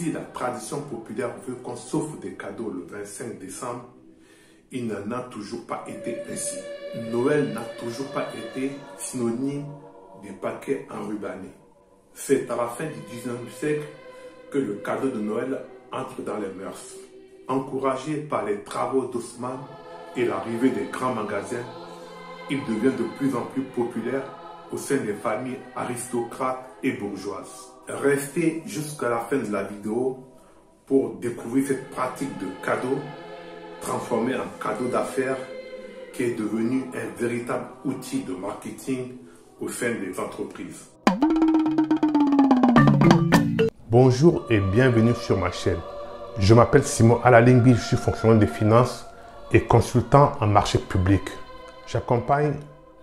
Si la tradition populaire veut qu'on s'offre des cadeaux le 25 décembre, il n'en a toujours pas été ainsi. Noël n'a toujours pas été synonyme des paquets enrubannés. C'est à la fin du 19e siècle que le cadeau de Noël entre dans les mœurs. Encouragé par les travaux d'Haussmann et l'arrivée des grands magasins, il devient de plus en plus populaire au sein des familles aristocrates et bourgeoises. Restez jusqu'à la fin de la vidéo pour découvrir cette pratique de cadeau transformée en cadeau d'affaires qui est devenu un véritable outil de marketing au sein des entreprises. Bonjour et bienvenue sur ma chaîne. Je m'appelle Simon Alalingbi, je suis fonctionnaire des finances et consultant en marché public. J'accompagne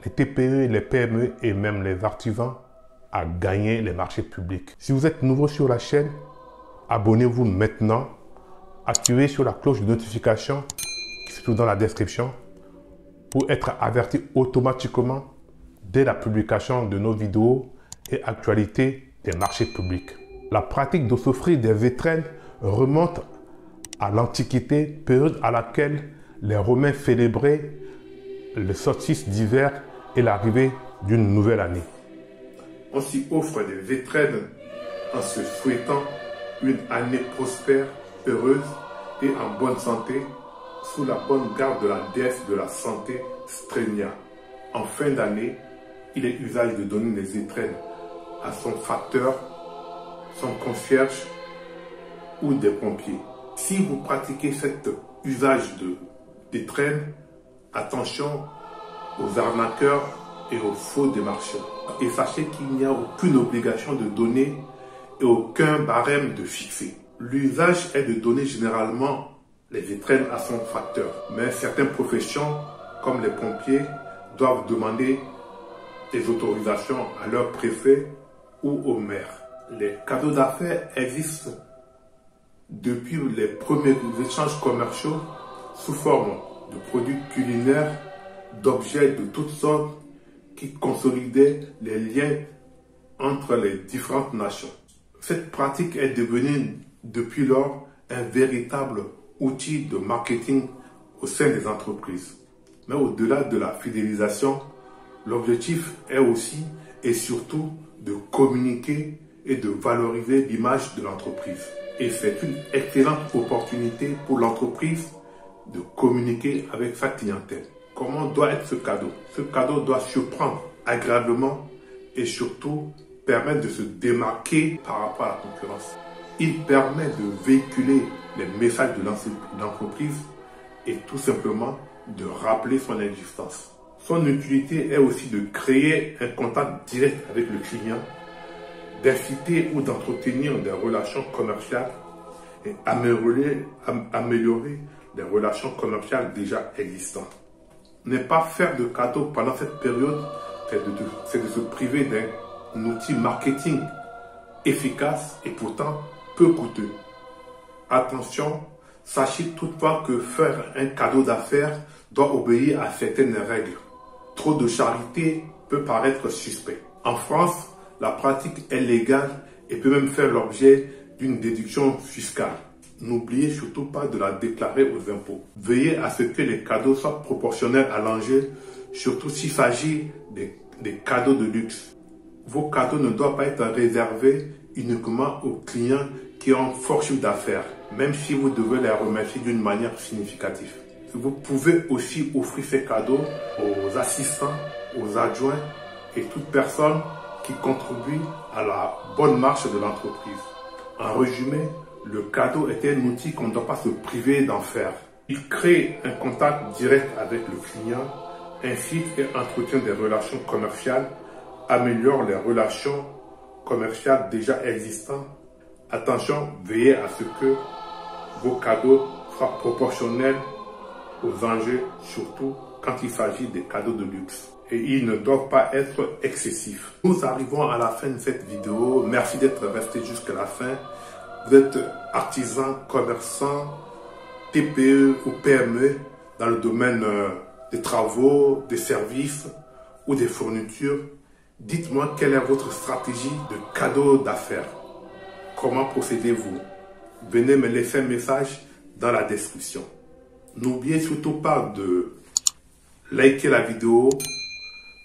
les TPE, les PME et même les artisans à gagner les marchés publics. Si vous êtes nouveau sur la chaîne, abonnez-vous maintenant, activez sur la cloche de notification qui se trouve dans la description pour être averti automatiquement dès la publication de nos vidéos et actualités des marchés publics. La pratique de s'offrir des vitrines remonte à l'Antiquité, période à laquelle les Romains célébraient le solstice d'hiver et l'arrivée d'une nouvelle année. On s'y offre des vitrines en se souhaitant une année prospère, heureuse et en bonne santé, sous la bonne garde de la déesse de la santé, Strénia. En fin d'année, il est usage de donner des vitrines à son facteur, son concierge ou des pompiers. Si vous pratiquez cet usage de vitrines, attention aux arnaqueurs et aux faux démarcheurs. Et sachez qu'il n'y a aucune obligation de donner et aucun barème de fixer. L'usage est de donner généralement les vitrines à son facteur. Mais certaines professions, comme les pompiers, doivent demander des autorisations à leur préfet ou au maire. Les cadeaux d'affaires existent depuis les premiers échanges commerciaux sous forme de produits culinaires, d'objets de toutes sortes qui consolidaient les liens entre les différentes nations. Cette pratique est devenue depuis lors un véritable outil de marketing au sein des entreprises. Mais au-delà de la fidélisation, l'objectif est aussi et surtout de communiquer et de valoriser l'image de l'entreprise. Et c'est une excellente opportunité pour l'entreprise de communiquer avec sa clientèle. Comment doit être ce cadeau? Ce cadeau doit surprendre agréablement et surtout permettre de se démarquer par rapport à la concurrence. Il permet de véhiculer les messages de l'entreprise et tout simplement de rappeler son existence. Son utilité est aussi de créer un contact direct avec le client, d'inciter ou d'entretenir des relations commerciales et améliorer les relations commerciales déjà existantes. Ne pas faire de cadeaux pendant cette période, c'est de se priver d'un outil marketing efficace et pourtant peu coûteux. Attention, sachez toutefois que faire un cadeau d'affaires doit obéir à certaines règles. Trop de charité peut paraître suspect. En France, la pratique est légale et peut même faire l'objet d'une déduction fiscale. N'oubliez surtout pas de la déclarer aux impôts. Veillez à ce que les cadeaux soient proportionnels à l'enjeu, surtout s'il s'agit des cadeaux de luxe. Vos cadeaux ne doivent pas être réservés uniquement aux clients qui ont fort chiffre d'affaires, même si vous devez les remercier d'une manière significative. Vous pouvez aussi offrir ces cadeaux aux assistants, aux adjoints et toute personne qui contribue à la bonne marche de l'entreprise. En résumé, le cadeau est un outil qu'on ne doit pas se priver d'en faire. Il crée un contact direct avec le client, incite et entretient des relations commerciales, améliore les relations commerciales déjà existantes. Attention, veillez à ce que vos cadeaux soient proportionnels aux enjeux, surtout quand il s'agit des cadeaux de luxe. Et ils ne doivent pas être excessifs. Nous arrivons à la fin de cette vidéo. Merci d'être resté jusqu'à la fin. Vous êtes artisan, commerçant, TPE ou PME dans le domaine des travaux, des services ou des fournitures. Dites-moi quelle est votre stratégie de cadeau d'affaires. Comment procédez-vous? venez me laisser un message dans la description. N'oubliez surtout pas de liker la vidéo,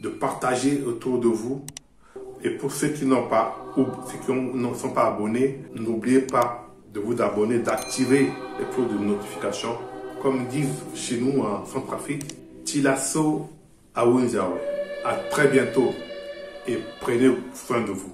de partager autour de vous. Et pour ceux qui n'ont pas ou ceux qui ne sont pas abonnés, n'oubliez pas de vous abonner, d'activer les cloches de notification. Comme disent chez nous en Centrafrique, Tilasso Awunzawe. À très bientôt et prenez soin de vous.